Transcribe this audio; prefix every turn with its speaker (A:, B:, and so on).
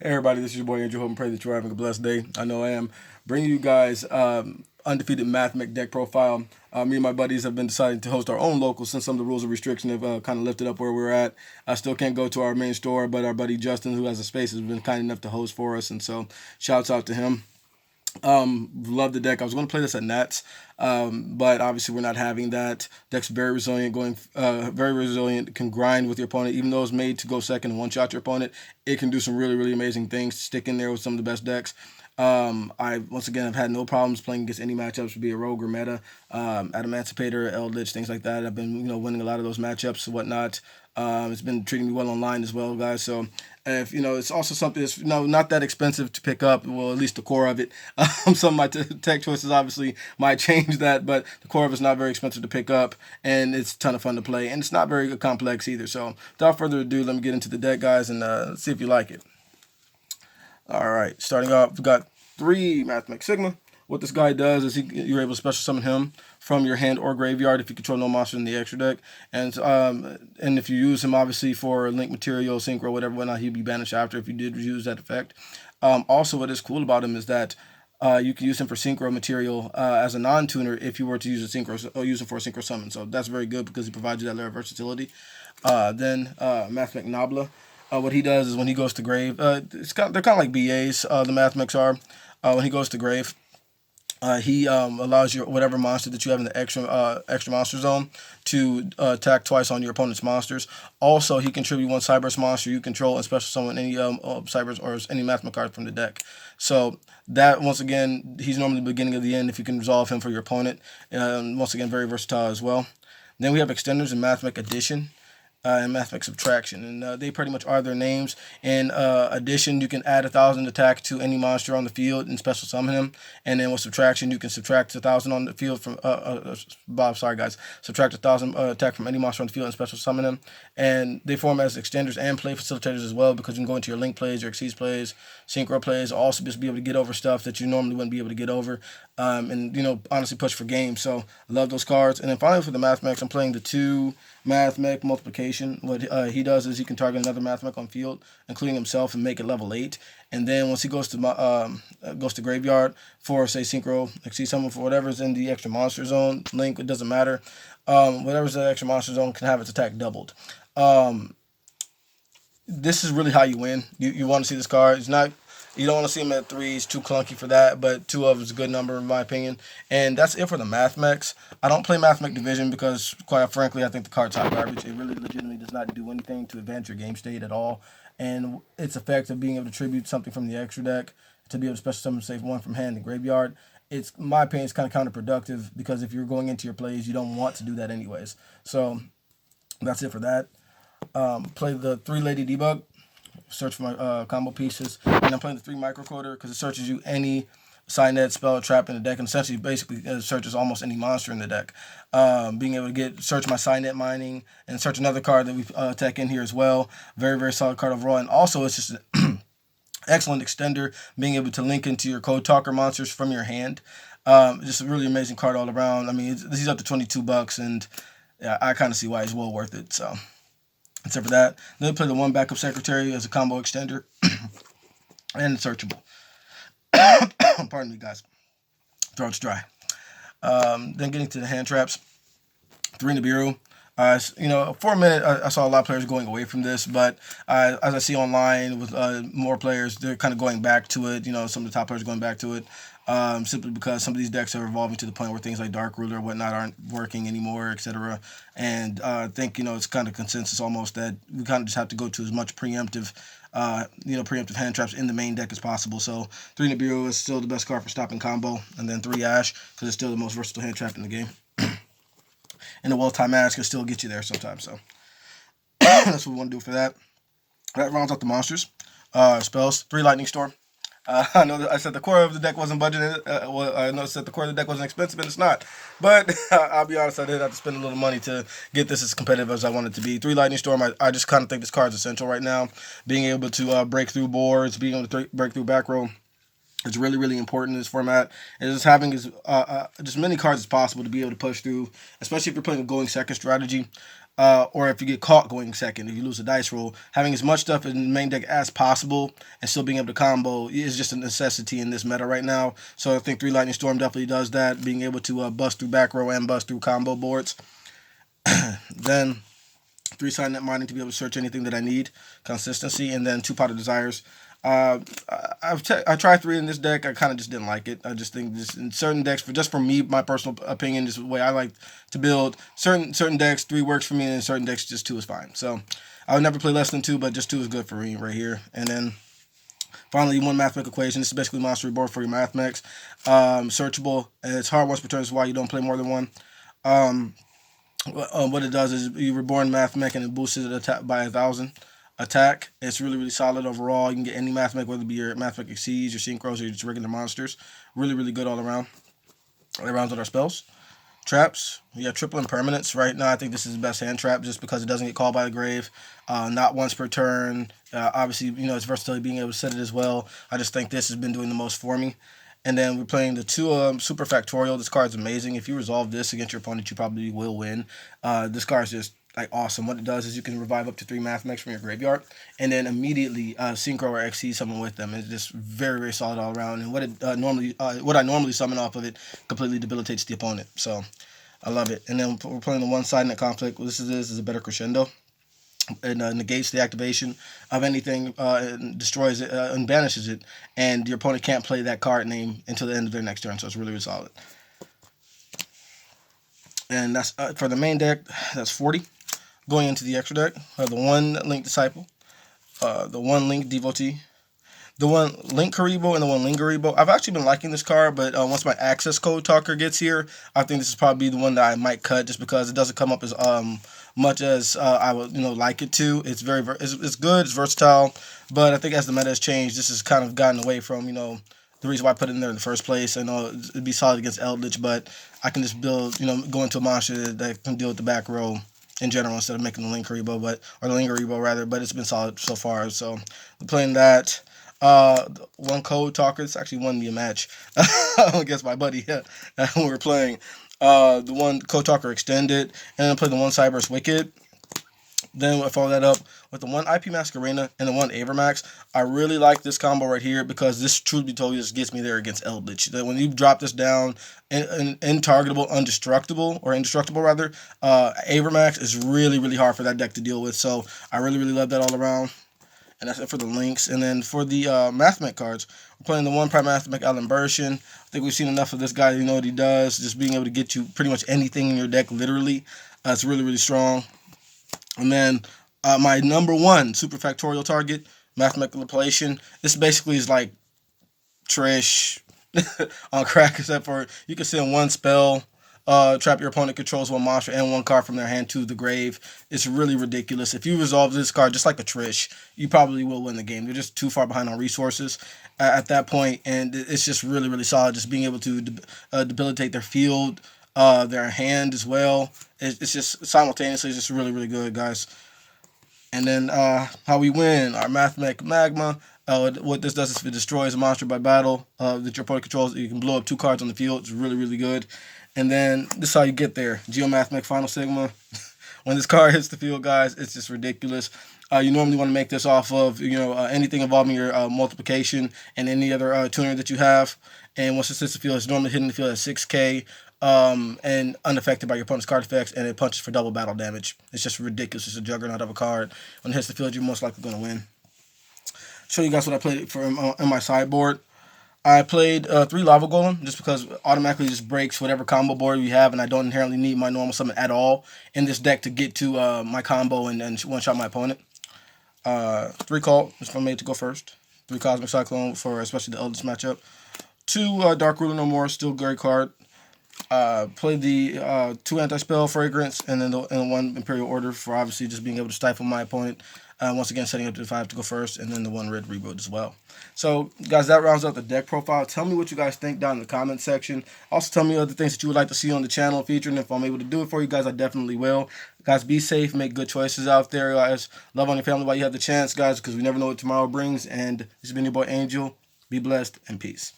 A: Hey everybody, this is your boy Andrew. Hope and pray that you're having a blessed day. I know I am. Bringing you guys undefeated Mathmech deck profile. Me and my buddies have been deciding to host our own local since some of the rules of restriction have kind of lifted up where we're at. I still can't go to our main store, but our buddy Justin, who has a space, has been kind enough to host for us, and so shouts out to him. Love the deck. I was going to play this at Nats, but obviously we're not having that. Deck's very resilient, very resilient. Can grind with your opponent, even though it's made to go second and one shot your opponent. It can do some really, really amazing things. Stick in there with some of the best decks. I once again have had no problems playing against any matchups, be it Rogue or Meta, Adamantipator, Eldritch, things like that. I've been winning a lot of those matchups and whatnot. It's been treating me well online as well, guys. So if it's also something that's not that expensive to pick up. Well, at least the core of it. Some of my tech choices obviously might change that, but the core of it's not very expensive to pick up, and it's a ton of fun to play, and it's not very complex either. So without further ado, let me get into the deck, guys, and see if you like it. All right, starting off, we've got 3 Mathmech Sigma. What this guy does is you're able to special summon him from your hand or graveyard if you control no monster in the extra deck, and if you use him obviously for link material, synchro, whatnot, he'll be banished after if you did use that effect. Also, what is cool about him is that you can use him for synchro material as a non-tuner if you were to use a synchro or use him for a synchro summon. So that's very good because he provides you that layer of versatility. Then Mathmech Nabla. What he does is when he goes to grave, they're kind of like BAs. The Mathmechs are. When he goes to grave, he allows your whatever monster that you have in the extra monster zone to attack twice on your opponent's monsters. Also, he contributes 1 Cyberse monster you control and special summon any Cyberse or any Mathmech card from the deck. So that, once again, he's normally the beginning of the end if you can resolve him for your opponent. Once again, very versatile as well. Then we have extenders in Mathmech Addition. And Mathmech Subtraction, and they pretty much are their names. In Addition, you can add 1,000 attack to any monster on the field and special summon him, and then with Subtraction, you can subtract 1,000 on the field from subtract 1,000 attack from any monster on the field and special summon him. And they form as extenders and play facilitators as well, because you can go into your link plays, your exceeds plays, synchro plays, also just be able to get over stuff that you normally wouldn't be able to get over, and honestly push for games. So I love those cards. And then finally for the Mathmechs, I'm playing the 2 Mathmech Multiplication. What he does is he can target another Mathmech on field, including himself, and make it level 8. And then once he goes to graveyard for, say, synchro, exceed summon for whatever's in the extra monster zone link, it doesn't matter. Whatever's in the extra monster zone can have its attack doubled. This is really how you win. You want to see this card. It's not. You don't want to see him at 3. It's too clunky for that, but 2 of is a good number in my opinion. And that's it for the Mathmechs. I don't play Mathmech Division because, quite frankly, I think the card's hot garbage. It really legitimately does not do anything to advance your game state at all. And its effect of being able to tribute something from the extra deck to be able to special summon, save 1 from hand and graveyard, it's, in my opinion, it's kind of counterproductive because if you're going into your plays, you don't want to do that anyways. So that's it for that. Play the 3 Lady Debug. Search for my combo pieces, and I'm playing the 3 Microcoder because it searches you any Signet, spell, or trap in the deck, and essentially basically searches almost any monster in the deck. Being able to search my Signet mining and search another card that we tech in here as well. Very, very solid card overall, and also it's just an excellent extender, being able to link into your Code Talker monsters from your hand. Just a really amazing card all around. I mean, he's up to $22, and yeah, I kind of see why he's well worth it. So. Except for that, then we play the 1 Backup Secretary as a combo extender and searchable. Pardon me, guys. Throat's dry. Then getting to the hand traps, 3 Nibiru. For a minute, I saw a lot of players going away from this, but as I see online with more players, they're kind of going back to it. Some of the top players are going back to it. Simply because some of these decks are evolving to the point where things like Dark Ruler and whatnot aren't working anymore, etc. And I think, it's kind of consensus almost that we kind of just have to go to as much preemptive hand traps in the main deck as possible. So 3 Nibiru is still the best card for stopping combo, and then 3 Ash because it's still the most versatile hand trap in the game. And the well-timed Ash can still get you there sometimes. So that's what we want to do for that. That rounds out the monsters. Spells, 3 Lightning Storm. I know that I said the core of the deck wasn't budgeted. I know I said the core of the deck wasn't expensive, and it's not. But I'll be honest, I did have to spend a little money to get this as competitive as I want it to be. 3 Lightning Storm, I just kind of think this card is essential right now. Being able to break through boards, being able to break through back row. It's really, really important in this format. And just having just many cards as possible to be able to push through, especially if you're playing a going second strategy. or if you get caught going second, if you lose a dice roll, having as much stuff in the main deck as possible and still being able to combo is just a necessity in this meta right now. So I think 3 Lightning Storm definitely does that, being able to bust through back row and bust through combo boards. Then 3 Silent Mining to be able to search anything that I need, consistency, and then 2 Pot of Desires. I tried 3 in this deck. I kind of just didn't like it. I just think this in certain decks, for me, my personal opinion, just the way I like to build certain decks, 3 works for me, and in certain decks, just 2 is fine. So I would never play less than 2, but just 2 is good for me right here. And then finally, 1 Mathmech equation. This is basically monster reborn for your Mathmechs. Searchable. And it's hard once per turn. That's why you don't play more than 1. What it does is you reborn Mathmech and it boosts it attack by 1,000 attack. It's really, really solid overall. You can get any Mathmech, whether it be your Mathmech Exceeds, your Synchros, or your just regular monsters. Really, really good all around. All around with our spells. Traps. We have triple impermanence. Right now, I think this is the best hand trap just because it doesn't get called by the grave. Not once per turn. Obviously, its versatility, being able to set it as well. I just think this has been doing the most for me. And then we're playing the 2 Super Factorial. This card's amazing. If you resolve this against your opponent, you probably will win. This card's just awesome. What it does is you can revive up to 3 Mathmechs from your graveyard, and then immediately Synchro or XC summon with them. It's just very, very solid all around. And what I normally summon off of it completely debilitates the opponent. So I love it. And then we're playing the 1 Side Net Conflict. What this is a better crescendo. It negates the activation of anything, and destroys it, and banishes it, and your opponent can't play that card name until the end of their next turn. So it's really, really solid. And that's for the main deck. That's 40. Going into the extra deck, I have the 1 Link Disciple, the 1 Link Devotee, the 1 Link Karibo, and the 1 Lingeribo. I've actually been liking this card, but once my access code talker gets here, I think this is probably the one that I might cut just because it doesn't come up as much as I would like it to. It's it's good, it's versatile, but I think as the meta has changed, this has kind of gotten away from the reason why I put it in there in the first place. I know it'd be solid against Eldritch, but I can just build go into a monster that can deal with the back row in general instead of making the Lingeribo, or the Lingeribo rather. But it's been solid so far. So I'm playing that. 1 Code Talker. It's actually won me a match against my buddy when we were playing. The 1 Code Talker Extended, and then I played the 1 Cyberse Wicked. Then I follow that up with the 1 IP Masquerena and the 1 Avermax. I really like this combo right here because this, truth be told, just gets me there against Eldritch. When you drop this down, intargetable, indestructible rather, Avermax is really, really hard for that deck to deal with. So I really, really love that all around. And that's it for the links. And then for the Mathmech cards, we're playing the 1 Prime Mathmech Alan Bershin. I think we've seen enough of this guy. You know what he does. Just being able to get you pretty much anything in your deck, literally. It's really, really strong. And then my number 1 Super Factorial target, Mathmech Manipulation. This basically is like Trish on crack, except for you can send 1 spell. Trap your opponent controls 1 monster and 1 card from their hand to the grave. It's really ridiculous. If you resolve this card just like a Trish, you probably will win the game. They're just too far behind on resources at that point, and it's just really, really solid. Just being able to debilitate their field, their hand as well. It's just simultaneously just really, really good, guys. And then how we win, our Mathmech Magma. What this does is if it destroys a monster by battle that your opponent controls, you can blow up 2 cards on the field. It's really, really good. And then this is how you get there. Geomathmech Final Sigma. When this card hits the field, guys, it's just ridiculous. You normally want to make this off of anything involving your multiplication and any other tuner that you have. And once it hits the field, it's normally hitting the field at 6K and unaffected by your opponent's card effects, and it punches for double battle damage. It's just ridiculous. It's a juggernaut of a card. When it hits the field, you're most likely going to win. Show you guys what I played for in my sideboard. I played 3 Lava Golem just because it automatically just breaks whatever combo board you have, and I don't inherently need my normal summon at all in this deck to get to my combo and one-shot my opponent. 3 Cult, if I'm made to go first. 3 Cosmic Cyclone for especially the Eldritch matchup. 2 Dark Ruler No More, still great card. Played the 2 Anti-Spell Fragrance, and then the 1 Imperial Order for obviously just being able to stifle my opponent. Once again, setting up to 5 to go first, and then the 1 Red Rebuild as well. So, guys, that rounds out the deck profile. Tell me what you guys think down in the comment section. Also, tell me other things that you would like to see on the channel featured, and if I'm able to do it for you guys, I definitely will. Guys, be safe. Make good choices out there, guys. Love on your family while you have the chance, guys, because we never know what tomorrow brings. And this has been your boy, Angel. Be blessed, and peace.